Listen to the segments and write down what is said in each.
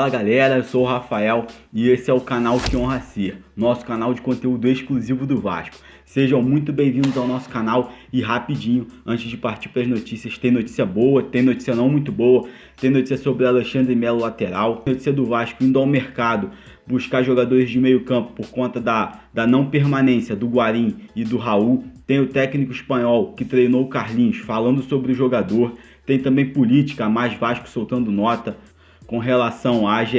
Fala galera, eu sou o Rafael e esse é o canal Que Honra Ser, nosso canal de conteúdo exclusivo do Vasco. Sejam muito bem-vindos ao nosso canal e rapidinho, antes de partir para as notícias, tem notícia boa, tem notícia não muito boa, tem notícia sobre Alexandre Melo lateral, notícia do Vasco indo ao mercado buscar jogadores de meio campo por conta da não permanência do Guarim e do Raul. Tem o técnico espanhol que treinou o Carlinhos falando sobre o jogador, tem também política, mais Vasco soltando nota com relação à AGE.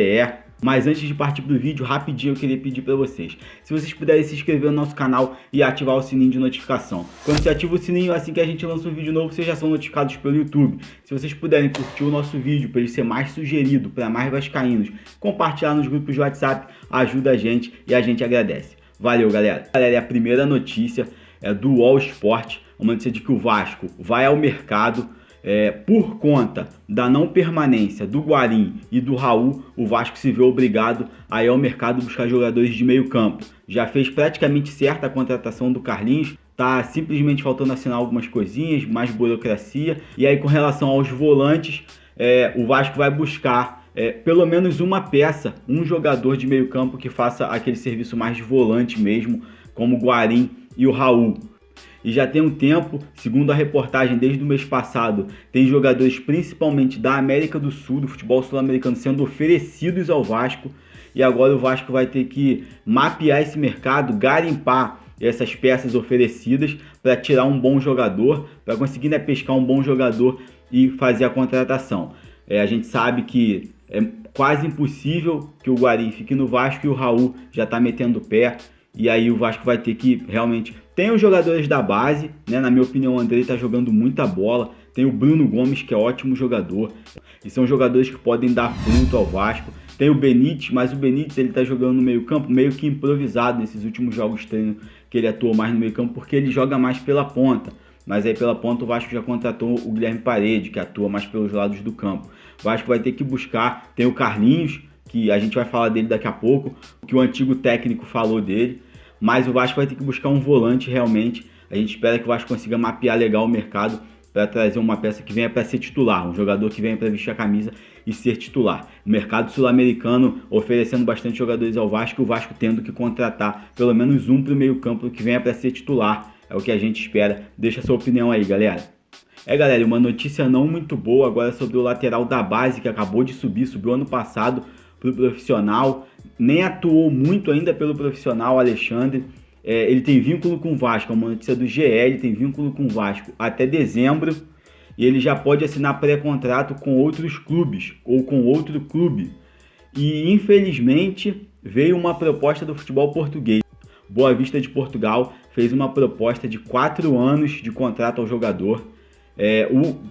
Mas antes de partir para o vídeo, rapidinho eu queria pedir para vocês, se vocês puderem se inscrever no nosso canal e ativar o sininho de notificação. Quando você ativa o sininho, assim que a gente lança um vídeo novo, vocês já são notificados pelo YouTube. Se vocês puderem curtir o nosso vídeo para ele ser mais sugerido para mais vascaínos, compartilhar nos grupos de WhatsApp, ajuda a gente e a gente agradece. Valeu, galera. Galera, a primeira notícia é do UOL Sport, uma notícia de que o Vasco vai ao mercado. Por conta da não permanência do Guarim e do Raul, o Vasco se vê obrigado a ir ao mercado buscar jogadores de meio campo. Já fez praticamente certa a contratação do Carlinhos, tá simplesmente faltando assinar algumas coisinhas, mais burocracia. E aí com relação aos volantes, o Vasco vai buscar pelo menos uma peça, um jogador de meio campo que faça aquele serviço mais de volante mesmo, como o Guarim e o Raul. E já tem um tempo, segundo a reportagem, desde o mês passado, tem jogadores principalmente da América do Sul, do futebol sul-americano, sendo oferecidos ao Vasco. E agora o Vasco vai ter que mapear esse mercado, garimpar essas peças oferecidas para tirar um bom jogador, para conseguir pescar um bom jogador e fazer a contratação. A gente sabe que é quase impossível que o Guarim fique no Vasco e o Raul já está metendo o pé. E aí o Vasco vai ter que realmente... Tem os jogadores da base, né? Na minha opinião o Andrei está jogando muita bola. Tem o Bruno Gomes, que é ótimo jogador. E são jogadores que podem dar fruto ao Vasco. Tem o Benítez, mas o Benítez ele está jogando no meio campo meio que improvisado nesses últimos jogos de treino, que ele atuou mais no meio campo, porque ele joga mais pela ponta. Mas aí pela ponta o Vasco já contratou o Guilherme Parede, que atua mais pelos lados do campo. O Vasco vai ter que buscar... Tem o Carlinhos, que a gente vai falar dele daqui a pouco, o que o antigo técnico falou dele, mas o Vasco vai ter que buscar um volante realmente. A gente espera que o Vasco consiga mapear legal o mercado para trazer uma peça que venha para ser titular, um jogador que venha para vestir a camisa e ser titular. O mercado sul-americano oferecendo bastante jogadores ao Vasco, o Vasco tendo que contratar pelo menos um para o meio campo que venha para ser titular, é o que a gente espera. Deixa a sua opinião aí, galera. Galera, uma notícia não muito boa agora sobre o lateral da base que acabou de subir, subiu ano passado para o profissional, nem atuou muito ainda pelo profissional, Alexandre. Ele tem vínculo com o Vasco, é uma notícia do GE, ele tem vínculo com o Vasco até dezembro e ele já pode assinar pré-contrato com outros clubes ou com outro clube. E infelizmente veio uma proposta do futebol português. Boa Vista de Portugal fez uma proposta de 4 anos de contrato ao jogador.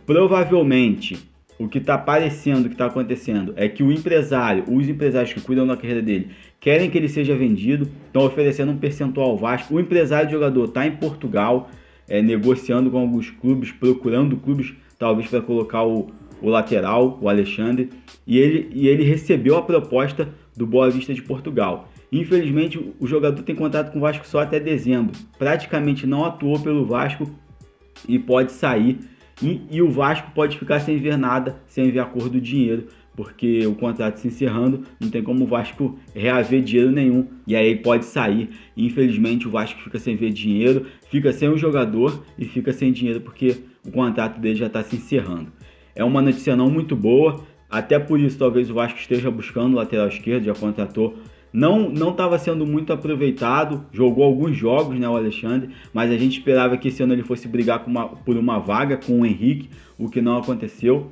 Provavelmente o que está parecendo, o que está acontecendo é que os empresários que cuidam da carreira dele querem que ele seja vendido, estão oferecendo um percentual ao Vasco. O empresário do jogador está em Portugal, negociando com alguns clubes, procurando clubes talvez para colocar o lateral, o Alexandre, e ele recebeu a proposta do Boa Vista de Portugal. Infelizmente o jogador tem contrato com o Vasco só até dezembro, praticamente não atuou pelo Vasco e pode sair. E o Vasco pode ficar sem ver nada, sem ver a cor do dinheiro, porque o contrato se encerrando, não tem como o Vasco reaver dinheiro nenhum, e aí pode sair. E infelizmente o Vasco fica sem ver dinheiro, fica sem o jogador e fica sem dinheiro porque o contrato dele já está se encerrando. É uma notícia não muito boa, até por isso talvez o Vasco esteja buscando o lateral esquerdo, já contratou. Não estava sendo muito aproveitado, jogou alguns jogos, né, o Alexandre, mas a gente esperava que esse ano ele fosse brigar por uma vaga com o Henrique, o que não aconteceu.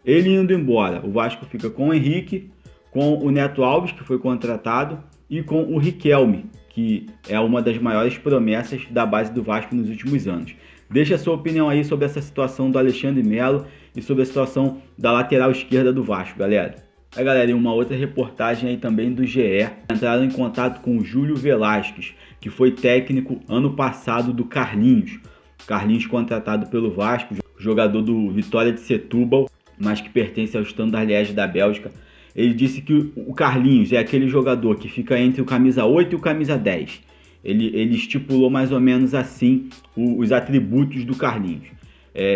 Ele indo embora, o Vasco fica com o Henrique, com o Neto Alves, que foi contratado, e com o Riquelme, que é uma das maiores promessas da base do Vasco nos últimos anos. Deixa a sua opinião aí sobre essa situação do Alexandre Melo e sobre a situação da lateral esquerda do Vasco, galera. Galera, e uma outra reportagem aí também do GE, entraram em contato com o Júlio Velasquez, que foi técnico ano passado do Carlinhos. Carlinhos contratado pelo Vasco, jogador do Vitória de Setúbal, mas que pertence ao Standard Liège da Bélgica. Ele disse que o Carlinhos é aquele jogador que fica entre o camisa 8 e o camisa 10. Ele estipulou mais ou menos assim os atributos do Carlinhos.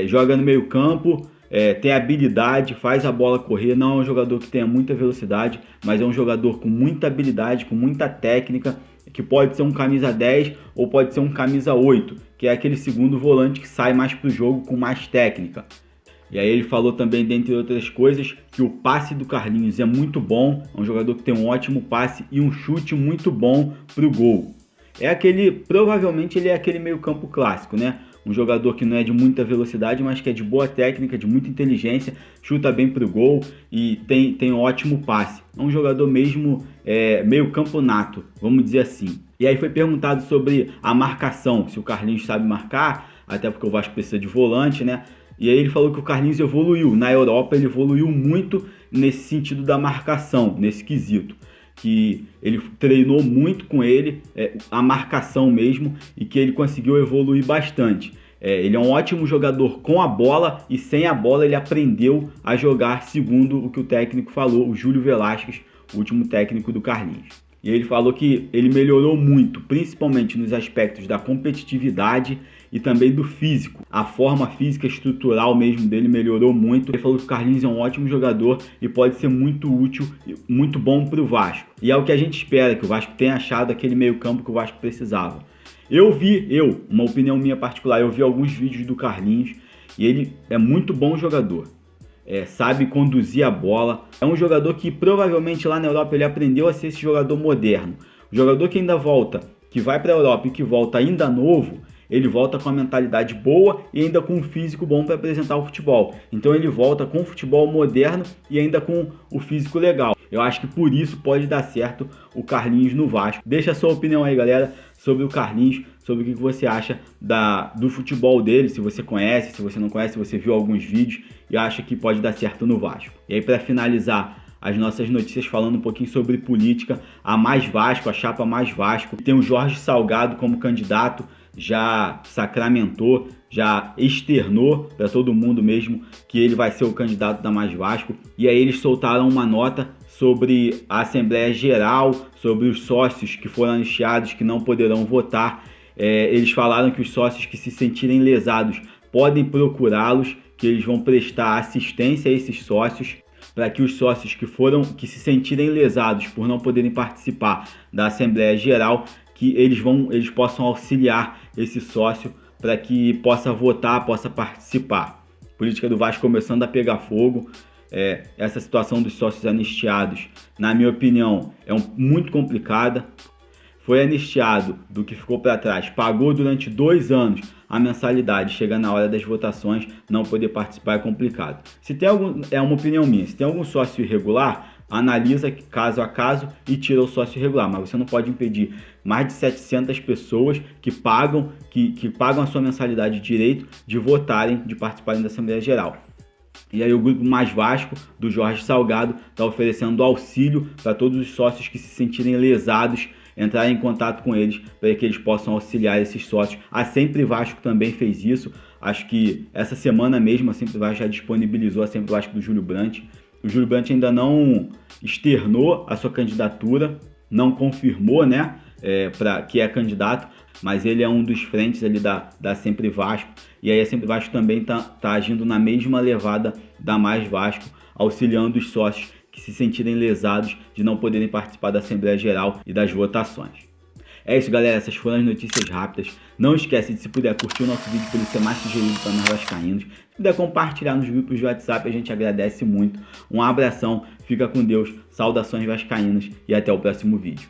Joga no meio campo, tem habilidade, faz a bola correr, não é um jogador que tenha muita velocidade, mas é um jogador com muita habilidade, com muita técnica, que pode ser um camisa 10 ou pode ser um camisa 8, que é aquele segundo volante que sai mais pro jogo com mais técnica. E aí ele falou também, dentre outras coisas, que o passe do Carlinhos é muito bom, é um jogador que tem um ótimo passe e um chute muito bom pro gol. Provavelmente ele é aquele meio-campo clássico, né? Um jogador que não é de muita velocidade, mas que é de boa técnica, de muita inteligência, chuta bem pro gol e tem um ótimo passe. É um jogador mesmo meio-campo nato, vamos dizer assim. E aí foi perguntado sobre a marcação, se o Carlinhos sabe marcar, até porque o Vasco precisa de volante, né? E aí ele falou que o Carlinhos evoluiu. Na Europa ele evoluiu muito nesse sentido da marcação, nesse quesito. Que ele treinou muito com ele, a marcação mesmo, e que ele conseguiu evoluir bastante. Ele é um ótimo jogador com a bola e sem a bola ele aprendeu a jogar segundo o que o técnico falou, o Júlio Velasquez, o último técnico do Carlinhos. E ele falou que ele melhorou muito, principalmente nos aspectos da competitividade e também do físico. A forma física estrutural mesmo dele melhorou muito. Ele falou que o Carlinhos é um ótimo jogador e pode ser muito útil e muito bom para o Vasco. E é o que a gente espera, que o Vasco tenha achado aquele meio-campo que o Vasco precisava. Uma opinião minha particular, eu vi alguns vídeos do Carlinhos e ele é muito bom jogador. Sabe conduzir a bola. É um jogador que provavelmente lá na Europa ele aprendeu a ser esse jogador moderno. O jogador que ainda volta, que vai para a Europa e que volta ainda novo, ele volta com a mentalidade boa e ainda com um físico bom para apresentar o futebol. Então ele volta com o futebol moderno e ainda com o físico legal. Eu acho que por isso pode dar certo o Carlinhos no Vasco. Deixa a sua opinião aí, galera, sobre o Carlinhos, sobre o que você acha do futebol dele, se você conhece, se você não conhece, se você viu alguns vídeos e acha que pode dar certo no Vasco. E aí, para finalizar as nossas notícias, falando um pouquinho sobre política, a Mais Vasco, a chapa Mais Vasco, tem o Jorge Salgado como candidato, já sacramentou, já externou para todo mundo mesmo que ele vai ser o candidato da Mais Vasco. E aí eles soltaram uma nota sobre a Assembleia Geral, sobre os sócios que foram anistiados, que não poderão votar. Eles falaram que os sócios que se sentirem lesados podem procurá-los, que eles vão prestar assistência a esses sócios, para que os sócios que se sentirem lesados por não poderem participar da Assembleia Geral, que eles possam auxiliar esse sócio para que possa votar, possa participar. A política do Vasco começando a pegar fogo. Essa situação dos sócios anistiados, na minha opinião, muito complicada. Foi anistiado do que ficou para trás, pagou durante 2 anos a mensalidade, chega na hora das votações, não poder participar é complicado. É uma opinião minha, se tem algum sócio irregular, analisa caso a caso e tira o sócio irregular, mas você não pode impedir mais de 700 pessoas que pagam a sua mensalidade de direito de votarem, de participarem da Assembleia Geral. E aí o grupo Mais Vasco, do Jorge Salgado, está oferecendo auxílio para todos os sócios que se sentirem lesados, entrar em contato com eles para que eles possam auxiliar esses sócios. A Sempre Vasco também fez isso. Acho que essa semana mesmo a Sempre Vasco já disponibilizou a Sempre Vasco do Júlio Brandt. O Júlio Brandt ainda não externou a sua candidatura, não confirmou, né, que é candidato, mas ele é um dos frentes ali da Sempre Vasco. E aí a Sempre Vasco também tá agindo na mesma levada da Mais Vasco, auxiliando os sócios que se sentirem lesados de não poderem participar da Assembleia Geral e das votações. É isso, galera. Essas foram as notícias rápidas. Não esquece de, se puder, curtir o nosso vídeo para ele ser mais sugerido para nós vascaínos. Se puder compartilhar nos grupos de WhatsApp, a gente agradece muito. Um abração, fica com Deus, saudações vascaínas e até o próximo vídeo.